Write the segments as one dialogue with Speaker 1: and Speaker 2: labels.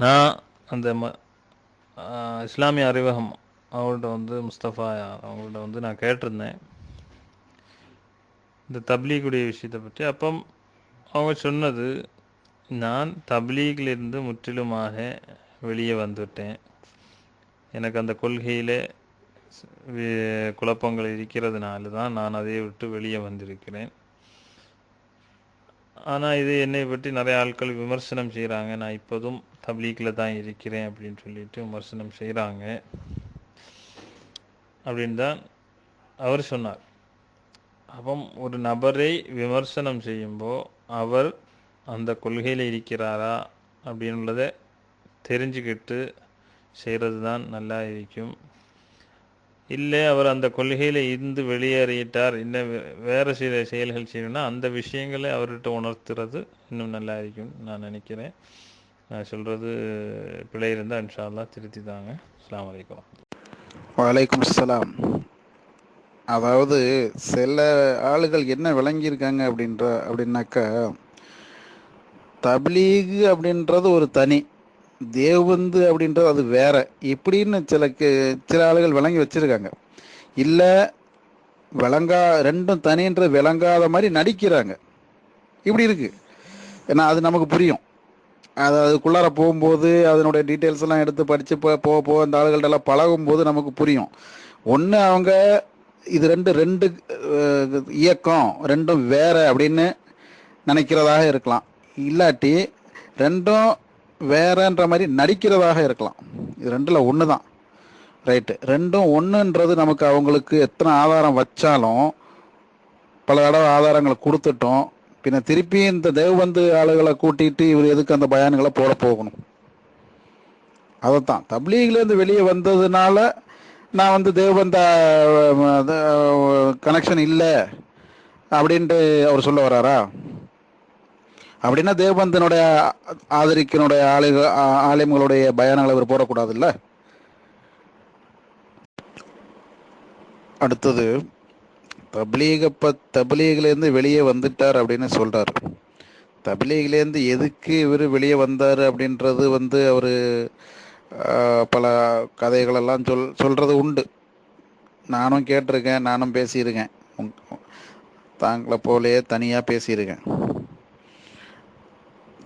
Speaker 1: நான் அந்த இஸ்லாமிய அறிவகம் அவங்கள்ட்ட வந்து முஸ்தபா அவங்கள்ட்ட வந்து நான் கேட்டிருந்தேன் இந்த தப்லீகுடைய விஷயத்தை பற்றி. அப்போ அவங்க சொன்னது, நான் தப்லீகிலிருந்து முற்றிலுமாக வெளியே வந்துவிட்டேன். எனக்கு அந்த கொள்கையில் குழப்பங்கள் இருக்கிறதுனால தான் நான் அதை விட்டு வெளியே வந்திருக்கிறேன். ஆனால் இது என்னை பற்றி நிறைய ஆட்கள் விமர்சனம் செய்கிறாங்க. நான் இப்போதும் தப்லீகில் தான் இருக்கிறேன் அப்படின்னு சொல்லிட்டு விமர்சனம் செய்கிறாங்க அப்படின்னு தான் அவர் சொன்னார். அப்போ ஒரு நபரை விமர்சனம் செய்யும்போது அவர் அந்த கொள்கையில் இருக்கிறாரா அப்படின்றத தெரிஞ்சுக்கிட்டு செய்கிறது தான் நல்லா இருக்கும். இல்லை அவர் அந்த கொள்கையில் இருந்து வெளியேறிட்டார், இன்னும் வேறு சில செயல்கள் செய்யணும்னா அந்த விஷயங்களை அவர்கிட்ட உணர்த்துறது இன்னும் நல்லா இருக்கும் நான் நினைக்கிறேன். நான் சொல்கிறது பிழை இருந்தால் இன்ஷா அல்லாஹ் திருத்தி தாங்க. அஸ்ஸலாமு அலைக்கும்.
Speaker 2: வலைக்கும் அஸ்ஸலாம். அதாவது சில ஆளுகள் என்ன விளங்கியிருக்காங்க அப்படின்னாக்கா, தப்லீகு அப்படின்றது ஒரு தனி, தேவபந்து அப்படின்றது அது வேற இப்படின்னு சில ஆளுகள் விளங்கி வச்சிருக்காங்க. இல்லை ரெண்டும் தனின்றது விளங்காத மாதிரி நடிக்கிறாங்க. இப்படி இருக்கு. ஏன்னா அது நமக்கு புரியும். அதுக்குள்ளார போகும்போது அதனுடைய டீட்டெயில்ஸ் எல்லாம் எடுத்து படித்து போக அந்த ஆளுகள்ட்ட எல்லாம் பழகும்போது நமக்கு புரியும். ஒன்று அவங்க இது ரெண்டு இயக்கம் ரெண்டும் வேற அப்படின்னு நினைக்கிறதாக இருக்கலாம். இல்லாட்டி ரெண்டும் வேறன்ற மாதிரி நடிக்கிறதாக இருக்கலாம். இது ரெண்டில் ஒன்று தான். ரைட்டு. ரெண்டும் ஒன்றுன்றது நமக்கு அவங்களுக்கு எத்தனை ஆதாரம் வச்சாலும் பல தடவை ஆதாரங்களை கொடுத்துட்டோம். பின்ன திருப்பி இந்த தேவபந்து ஆளுகளை கூட்டிட்டு இவர் எதுக்கு அந்த பயான்களை போகணும்? அதைத்தான் தப்லீக்லேருந்து வெளியே வந்ததுனால நான் வந்து தேவபந்த கனெக்ஷன் இல்லை அப்படின்ட்டு அவர் சொல்ல வர்றாரா? அப்படின்னா தேவபந்தனுடைய ஆதரிக்கினுடைய ஆலயங்களுடைய பயானங்களை இவர் போடக்கூடாதுல்ல. அடுத்தது தப்லீக்லேருந்து வெளியே வந்துட்டார் அப்படின்னு சொல்றாரு. தப்லீக்லேருந்து எதுக்கு இவர் வெளியே வந்தார் அப்படின்றது வந்து அவர் பல கதைகளெல்லாம் சொல்றது உண்டு. நானும் கேட்டிருக்கேன், நானும் பேசியிருக்கேன், தாங்களை போலே தனியாக பேசியிருக்கேன்.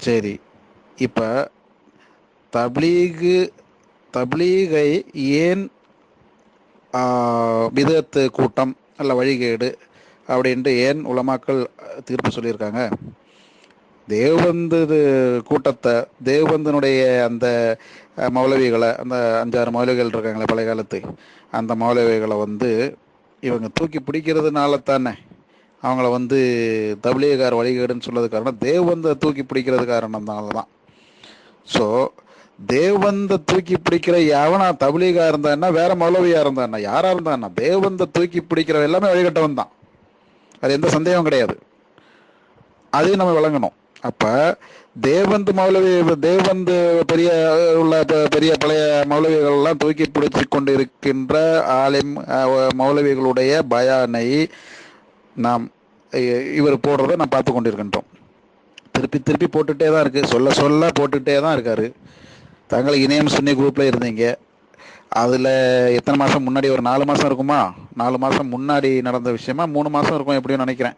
Speaker 2: சரி, இப்போ தப்லீகை ஏன் பிதஅத் கூட்டம் அல்ல வழிகேடு அப்படின்ட்டு ஏன் உலமாக்கள் தீர்ப்பு சொல்லியிருக்காங்க? தேவபந்து கூட்டத்தை, தேவபந்தனுடைய அந்த மௌலவிகளை, அந்த 5-6 மௌலவிகள் இருக்காங்களே பழைய காலத்து, அந்த மௌலவிகளை வந்து இவங்க தூக்கி பிடிக்கிறதுனால தானே அவங்கள வந்து தப்லீகார் வழிகேடுன்னு சொல்றது காரணம் தேவபந்த தூக்கி பிடிக்கிறது காரணம்னால தான். ஸோ தேவபந்த தூக்கி பிடிக்கிற எவனா தப்லீகா இருந்தான்னா, வேற மௌலவியா இருந்தான்னா, யாரா இருந்தான்னா, தேவபந்த தூக்கி பிடிக்கிற எல்லாமே வழிகட்டவன் தான். அது எந்த சந்தேகம் கிடையாது. அதையும் நம்ம விளங்கணும். அப்ப தேவபந்து பெரிய பெரிய பழைய மௌலவிகள் எல்லாம் தூக்கி பிடிச்சு கொண்டு இருக்கின்ற மௌலவிகளுடைய பயானை நாம் இவர் போடுறத நாம் பார்த்து கொண்டிருக்கின்றோம். திருப்பி போட்டுட்டே தான் இருக்கு, சொல்ல போட்டுட்டே தான் இருக்காரு. தங்களுக்கு இணையம் சுன்னி குரூப்ல இருந்தீங்க, அதில் எத்தனை மாதம் முன்னாடி, ஒரு 4 மாதம் இருக்குமா, 4 மாதம் முன்னாடி நடந்த விஷயமா 3 மாதம் இருக்கும் எப்படியும் நினைக்கிறேன்.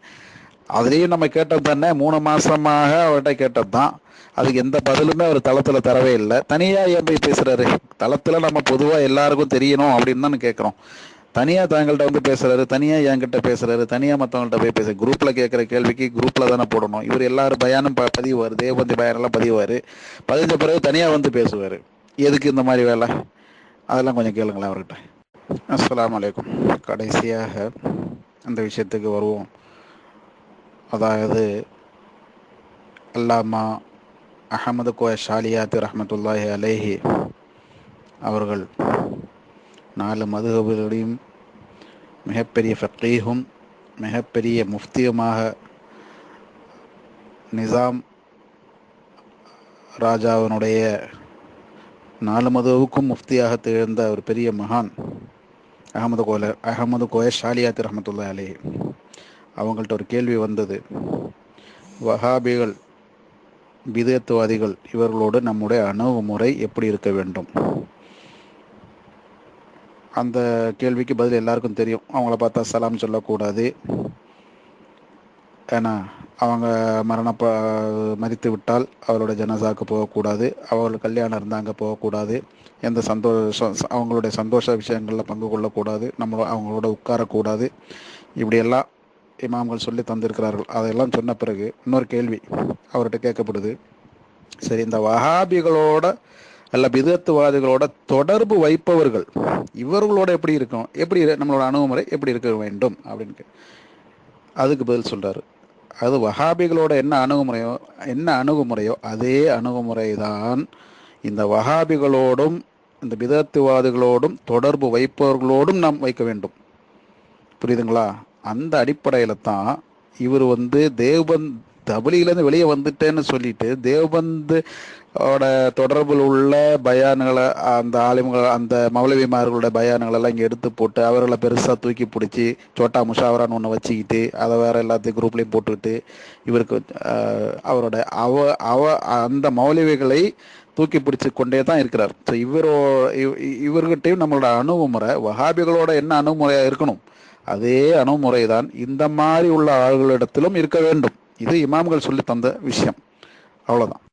Speaker 2: அதுலேயும் நம்ம கேட்டது தானே, 3 மாதமாக அவர்கிட்ட கேட்டது தான். அதுக்கு எந்த பதிலுமே அவர் தளத்தில் தரவே இல்லை. தனியாக ஏன் போய் பேசுகிறாரு? தளத்தில் நம்ம பொதுவாக எல்லாருக்கும் தெரியணும் அப்படின்னு தான் கேட்குறோம். தனியாக தாங்கள்கிட்ட வந்து பேசுகிறாரு, தனியாக என்கிட்ட பேசுகிறாரு, தனியாக மற்றவங்கள்ட்ட போய் பேச. குரூப்பில் கேட்குற கேள்விக்கு குரூப்பில் தானே போடணும். இவர் எல்லாரும் பயானும் பதிவார், தேவபந்தி பயானெல்லாம் பதிவார். பதிஞ்ச பிறகு தனியாக வந்து பேசுவார். எதுக்கு இந்த மாதிரி வேலை? அதெல்லாம் கொஞ்சம் கேளுங்களேன் அவர்கிட்ட. அஸ்ஸலாமு அலைக்கும். கடைசியாக அந்த விஷயத்துக்கு வருவோம். அதாவது அல்லாமா அஹமது கோய ஷாலியாத்தி ரஹமத்துல்லாஹி அலைஹி அவர்கள் 4 மதுஹபுகளையும் மிகப்பெரிய ஃபக்கீஹும் மிகப்பெரிய முஃப்தியுமாக நிசாம் ராஜாவினுடைய 4 மதுவுக்கும் முஃப்தியாக திகழ்ந்த ஒரு பெரிய மகான் அஹமது கோய ஷாலியாத்தி ரஹமத்துல்லாஹி அலைஹி அவங்கள்ட்ட ஒரு கேள்வி வந்தது. வஹாபிகள் பிதத்துவாதிகள் இவர்களோடு நம்முடைய அணுகுமுறை எப்படி இருக்க வேண்டும்? அந்த கேள்விக்கு பதில் எல்லாருக்கும் தெரியும். அவங்கள பார்த்தா சலாம் சொல்லக்கூடாது, ஏன்னா அவங்க மறித்து விட்டால் அவரோட ஜனாசாவுக்கு போகக்கூடாது, அவர்கள் கல்யாணம் இருந்தால் அங்கே போகக்கூடாது, எந்த அவங்களுடைய சந்தோஷ விஷயங்களில் பங்கு கொள்ளக்கூடாது, அவங்களோட உட்காரக்கூடாது, இப்படியெல்லாம் இமாம்கள் சொல்லி தந்திருக்கிறார்கள். அதெல்லாம் சொன்ன பிறகு இன்னொரு கேள்வி அவர்கிட்ட கேட்கப்படுது. சரி, இந்த வஹாபிகளோட அல்ல பிதத்துவாதிகளோட தொடர்பு வைப்பவர்கள் இவர்களோட எப்படி இருக்கும், எப்படி நம்மளோட அணுகுமுறை எப்படி இருக்க வேண்டும் அப்படின்னு அதுக்கு பதில் சொல்றாரு. அது வஹாபிகளோட என்ன அணுகுமுறையோ அதே அணுகுமுறை தான் இந்த வஹாபிகளோடும் இந்த பிதத்துவாதிகளோடும் தொடர்பு வைப்பவர்களோடும் நாம் வைக்க வேண்டும். புரியுதுங்களா? அந்த அடிப்படையில் தான் இவர் தேவ்பந்த் தபலியிலேருந்து வெளியே வந்துட்டேன்னு சொல்லிட்டு தேவ்பந்து தொடர்பில் உள்ள பயான்களை அந்த ஆலிம்கள் அந்த மௌலவிமார்களோட பயான்களெல்லாம் இங்கே எடுத்து போட்டு அவர்களை பெருசாக தூக்கி பிடிச்சி சோட்டா முஷாவரான்னு ஒன்று வச்சுக்கிட்டு அதை வேற எல்லாத்தையும் குரூப்லேயும் போட்டுக்கிட்டு இவருக்கு அந்த மௌலவிகளை தூக்கி பிடிச்சி கொண்டே தான் இருக்கிறார். ஸோ இவர்கிட்டையும் நம்மளோட அணுகுமுறை வஹாபிகளோட என்ன அணுகுமுறையாக இருக்கணும் அதே அணுகுமுறை தான் இந்த மாதிரி உள்ள ஆள்களிடத்திலும் இருக்க வேண்டும். இது இமாம்கள் சொல்லி தந்த விஷயம். அவ்வளோதான்.